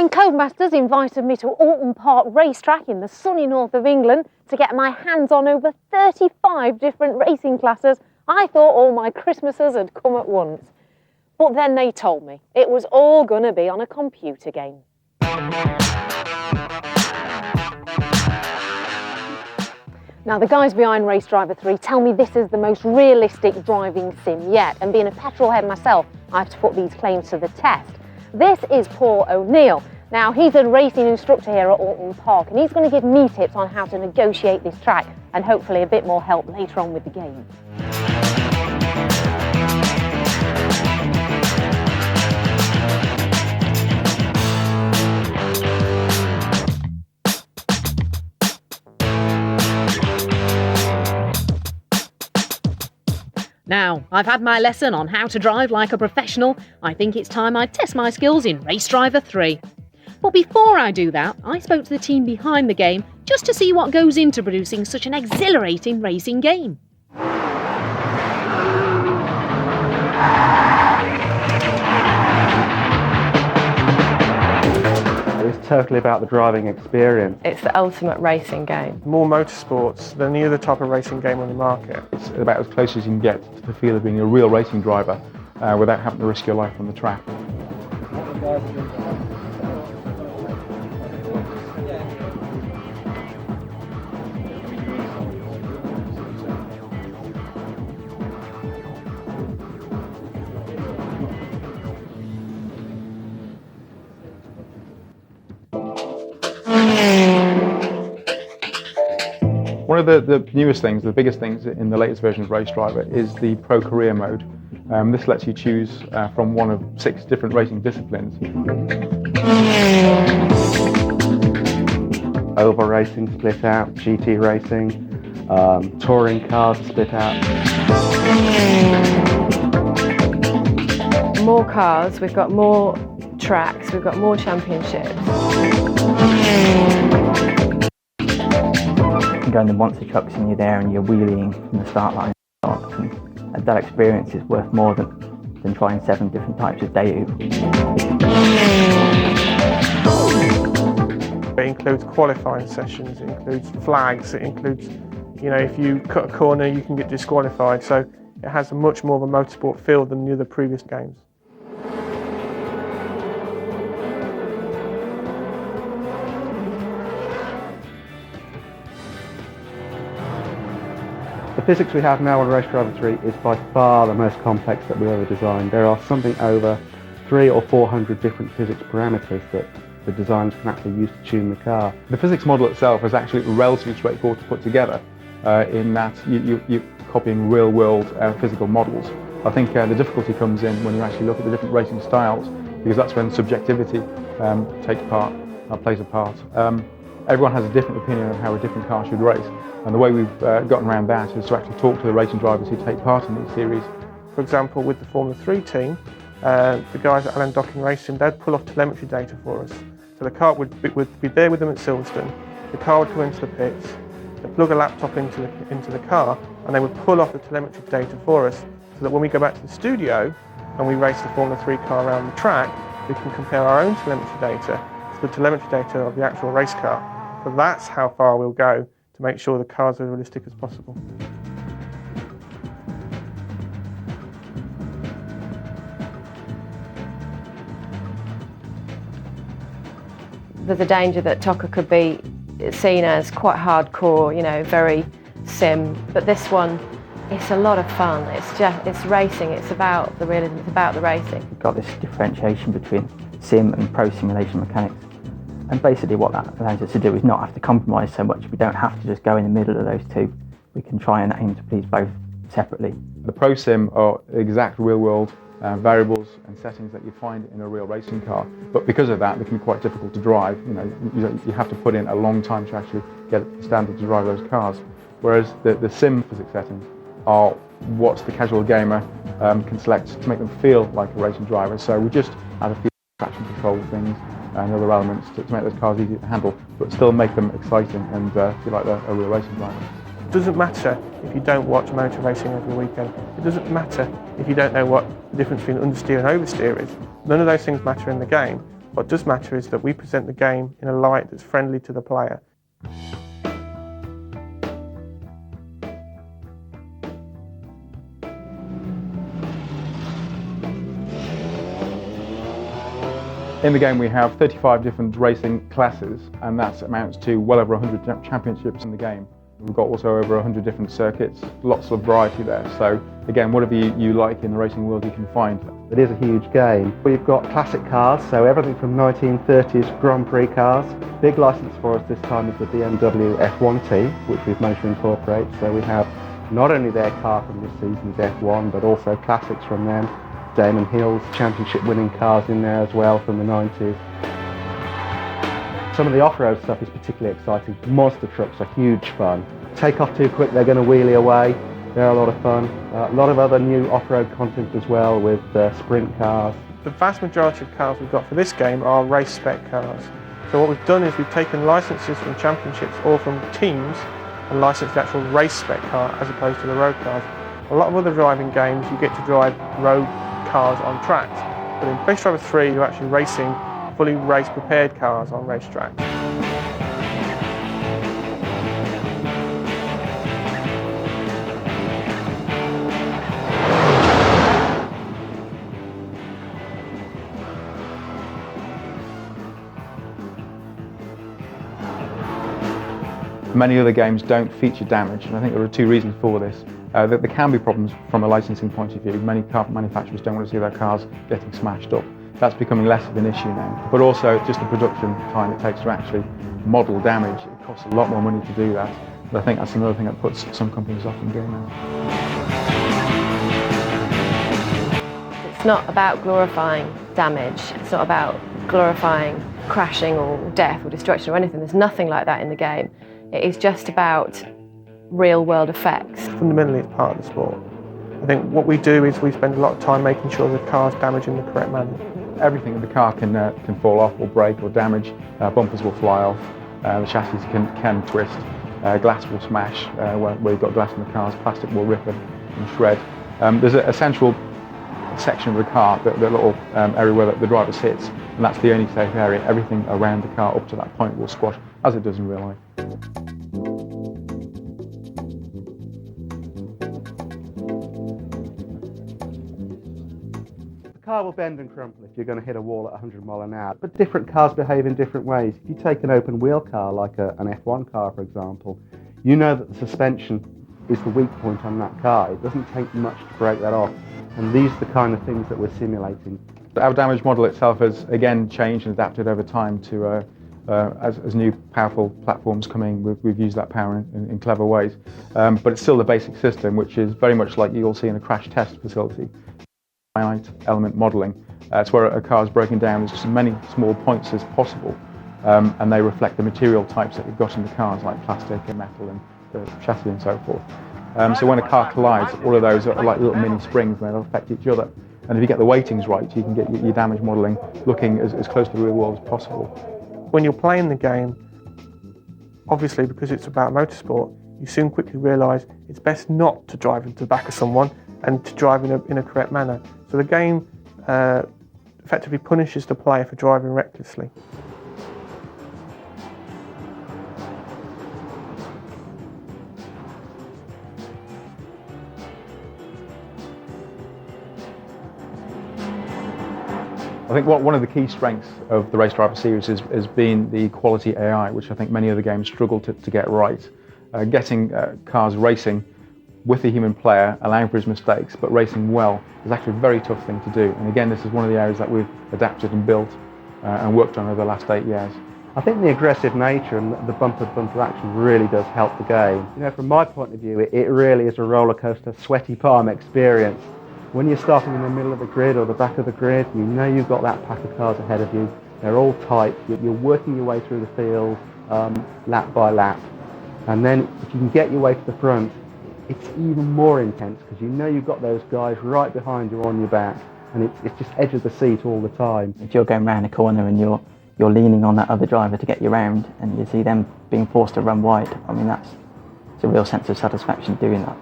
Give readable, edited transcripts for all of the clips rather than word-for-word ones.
When Codemasters invited me to Alton Park racetrack in the sunny north of England to get my hands on over 35 different racing classes, I thought all my Christmases had come at once. But then they told me it was all going to be on a computer game. Now, the guys behind Race Driver 3 tell me this is the most realistic driving sim yet, and being a petrolhead myself, I have to put these claims to the test. This is Paul O'Neill. Now, he's a racing instructor here at Alton Park, and he's going to give me tips on how to negotiate this track and hopefully a bit more help later on with the game. Now, I've had my lesson on how to drive like a professional. I think it's time I test my skills in Race Driver 3. But before I do that, I spoke to the team behind the game just to see what goes into producing such an exhilarating racing game. It's totally about the driving experience. It's the ultimate racing game. More motorsports than any other type of racing game on the market. It's about as close as you can get to the feel of being a real racing driver without having to risk your life on the track. One of the newest things, the biggest things in the latest version of Race Driver is the Pro Career mode. This lets you choose from one of 6 different racing disciplines. Oval racing split out, GT racing, touring cars split out. More cars, we've got more tracks, we've got more championships. Going to monster trucks and you're there and you're wheeling from the start line, and that experience is worth more than trying 7 different types of day. It includes qualifying sessions, it includes flags, it includes, if you cut a corner you can get disqualified, so it has much more of a motorsport feel than the other previous games. The physics we have now on Race Driver 3 is by far the most complex that we've ever designed. There are something over 300 or 400 different physics parameters that the designers can actually use to tune the car. The physics model itself is actually relatively straightforward to put together in that you're copying real-world physical models. I think the difficulty comes in when you actually look at the different racing styles, because that's when subjectivity plays a part. everyone has a different opinion of how a different car should race. And the way we've gotten around that is to actually talk to the racing drivers who take part in these series. For example, with the Formula 3 team, the guys at Alan Docking Racing, they'd pull off telemetry data for us. So the car would be there with them at Silverstone, the car would come into the pits, they'd plug a laptop into the car, and they would pull off the telemetry data for us, so that when we go back to the studio and we race the Formula 3 car around the track, we can compare our own telemetry data to the telemetry data of the actual race car. So that's how far we'll go to make sure the cars are as realistic as possible. There's a danger that TOCA could be seen as quite hardcore, you know, very sim, but this one, it's a lot of fun. It's racing, it's about the realism, it's about the racing. We've got this differentiation between sim and pro simulation mechanics. And basically what that allows us to do is not have to compromise so much. We don't have to just go in the middle of those two. We can try and aim to please both separately. The Pro Sim are exact real-world variables and settings that you find in a real racing car, but because of that, they can be quite difficult to drive. You have to put in a long time to actually get the standard to drive those cars. Whereas the sim physics settings are what the casual gamer can select to make them feel like a racing driver. So we just add a few traction control things and other elements to make those cars easy to handle, but still make them exciting and feel like they're a real racing driver. It doesn't matter if you don't watch motor racing every weekend. It doesn't matter if you don't know what the difference between understeer and oversteer is. None of those things matter in the game. What does matter is that we present the game in a light that's friendly to the player. In the game we have 35 different racing classes, and that amounts to well over 100 championships in the game. We've got also over 100 different circuits, lots of variety there. So again, whatever you like in the racing world you can find. It is a huge game. We've got classic cars, so everything from 1930s Grand Prix cars. Big license for us this time is the BMW F1 team, which we've managed to incorporate. So we have not only their car from this season's F1, but also classics from them. Damon Hill's championship winning cars in there as well from the 90s. Some of the off-road stuff is particularly exciting. Monster trucks are huge fun. Take off too quick, they're going to wheelie away. They're a lot of fun. A lot of other new off-road content as well with sprint cars. The vast majority of cars we've got for this game are race spec cars. So what we've done is we've taken licenses from championships or from teams and licensed the actual race spec car as opposed to the road cars. A lot of other driving games you get to drive road cars on tracks, but in Race Driver 3 you're actually racing fully race prepared cars on racetracks. Many other games don't feature damage, and I think there are two reasons for this. There can be problems from a licensing point of view. Many car manufacturers don't want to see their cars getting smashed up. That's becoming less of an issue now. But also just the production time it takes to actually model damage. It costs a lot more money to do that. But I think that's another thing that puts some companies off in gaming. It's not about glorifying damage. It's not about glorifying crashing or death or destruction or anything. There's nothing like that in the game. It is just about real-world effects. Fundamentally, it's part of the sport. I think what we do is we spend a lot of time making sure the car's damaged in the correct manner. Everything in the car can fall off or break or damage. Bumpers will fly off. The chassis can twist. Glass will smash where you've got glass in the cars. Plastic will rip and shred. There's a central section of the car, the little area where the driver sits, and that's the only safe area. Everything around the car up to that point will squash, as it does in real life. The car will bend and crumple if you're going to hit a wall at 100 miles an hour, but different cars behave in different ways. If you take an open wheel car like an F1 car, for example, you know that the suspension is the weak point on that car. It doesn't take much to break that off, and these are the kind of things that we're simulating. Our damage model itself has again changed and adapted over time to as new powerful platforms come in, we've used that power in clever ways. But it's still the basic system, which is very much like you'll see in a crash test facility. Finite element modelling. It's where a car is broken down into as many small points as possible. and they reflect the material types that you've got in the cars, like plastic and metal and the chassis and so forth. So when a car collides, all of those are like little mini springs and they'll affect each other. And if you get the weightings right, you can get your damage modelling looking as close to the real world as possible. When you're playing the game, obviously because it's about motorsport, you soon quickly realise it's best not to drive into the back of someone and to drive in a correct manner. So the game effectively punishes the player for driving recklessly. I think one of the key strengths of the Race Driver series has been the quality AI, which I think many other games struggle to get right. Getting cars racing with the human player, allowing for his mistakes, but racing well is actually a very tough thing to do. And again, this is one of the areas that we've adapted and built and worked on over the last 8 years. I think the aggressive nature and the bumper-to-bumper action really does help the game. You know, from my point of view, it really is a roller coaster, sweaty palm experience. When you're starting in the middle of the grid or the back of the grid, you know you've got that pack of cars ahead of you. They're all tight. You're working your way through the field, lap by lap. And then if you can get your way to the front, it's even more intense because you know you've got those guys right behind you on your back, and it's just edge of the seat all the time. If you're going round a corner and you're leaning on that other driver to get you round, and you see them being forced to run wide, I mean it's a real sense of satisfaction doing that.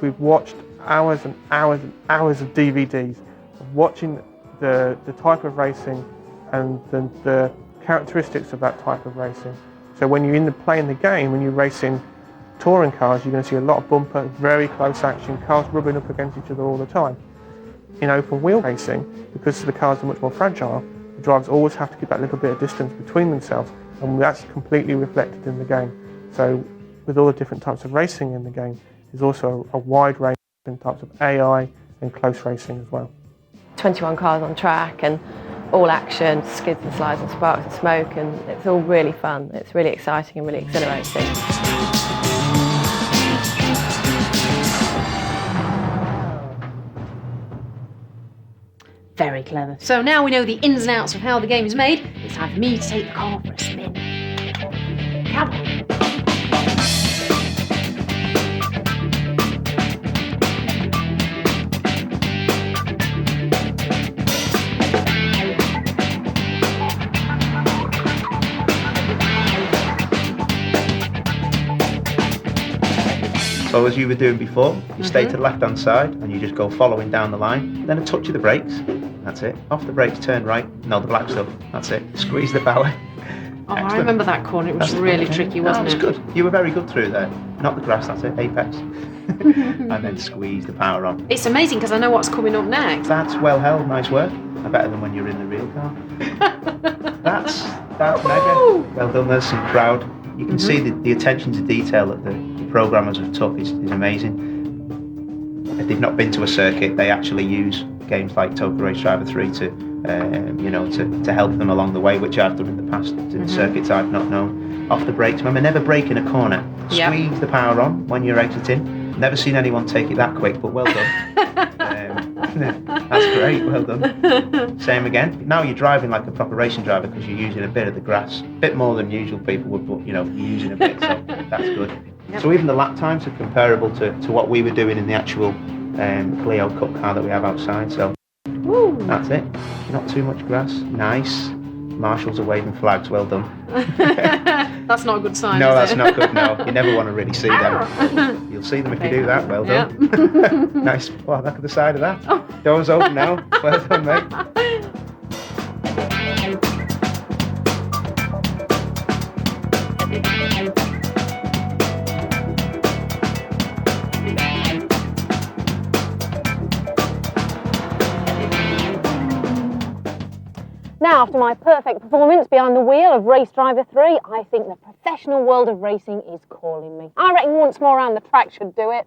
We've watched hours and hours and hours of DVDs of watching the type of racing and the characteristics of that type of racing. So when you're playing the game, when you're racing touring cars, you're going to see a lot of bumper, very close action, cars rubbing up against each other all the time. In open wheel racing, because the cars are much more fragile, the drivers always have to keep that little bit of distance between themselves, and that's completely reflected in the game. So with all the different types of racing in the game, there's also a wide range of different types of AI and close racing as well. 21 cars on track and all action, skids and slides and sparks and smoke, and it's all really fun. It's really exciting and really exhilarating. Very clever. So now we know the ins and outs of how the game is made, it's time for me to take the car for a spin. Come on. So as you were doing before, you stay to the left-hand side and you just go following down the line, then a touch of the brakes, that's it. Off the brakes, turn right, no, the black stuff, that's it. Squeeze the power. Oh, I remember that corner, it was really tricky, wasn't it? It was good. You were very good through there. Not the grass, that's it, apex. And then squeeze the power on. It's amazing because I know what's coming up next. That's well held, nice work. Better than when you're in the real car. That's mega. Well done, there's some crowd. You can see the attention to detail that the programmers have took is amazing. If they've not been to a circuit, they actually use games like TOCA Race Driver 3 to help them along the way, which I've done in the past in circuits I've not known. Off the brakes, remember, never brake in a corner. Squeeze the power on when you're exiting. Never seen anyone take it that quick, but well done. That's great, well done. Same again. Now you're driving like a proper racing driver because you're using a bit of the grass, a bit more than usual people would, but you're using a bit, so that's good. Yep. So even the lap times are comparable to what we were doing in the actual Clio Cup car that we have outside, so that's it. Not too much grass, nice. Marshals are waving flags, well done. That's not a good sign, No, is that's it? not good, no. You never want to really see them. You'll see them if you do that, well done. Nice, look at the side of that. Doors open now, well done, mate. Now, after my perfect performance behind the wheel of Race Driver 3, I think the professional world of racing is calling me. I reckon once more around the track should do it.